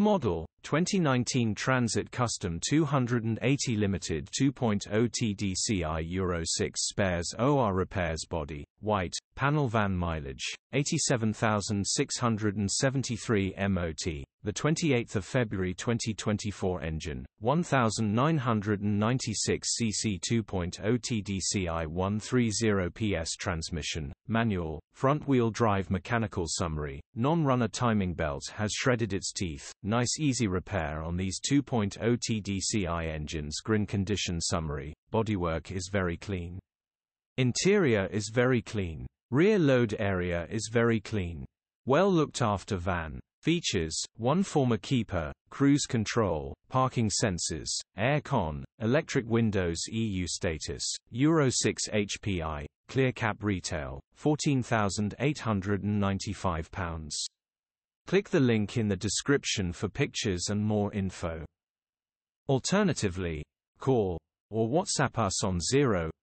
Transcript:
Model 2019 Transit Custom 280 Limited 2.0 TDCi Euro 6 Spares OR Repairs Body, white, panel van mileage, 87,673 MOT, the 28th of February 2024 engine, 1,996 cc 2.0 TDCi 130 PS transmission, manual, front-wheel drive mechanical summary, non-runner timing belt has shredded its teeth, nice easy repair on these 2.0 TDCi engines. Grin condition summary, bodywork is very clean. Interior is very clean. Rear load area is very clean. Well looked after van. Features: 1 former keeper, cruise control, parking sensors, air con, electric windows. EU status, Euro 6 HPI, clear cap retail, £14,895. Click the link in the description for pictures and more info. Alternatively, call or WhatsApp us on 07401199723.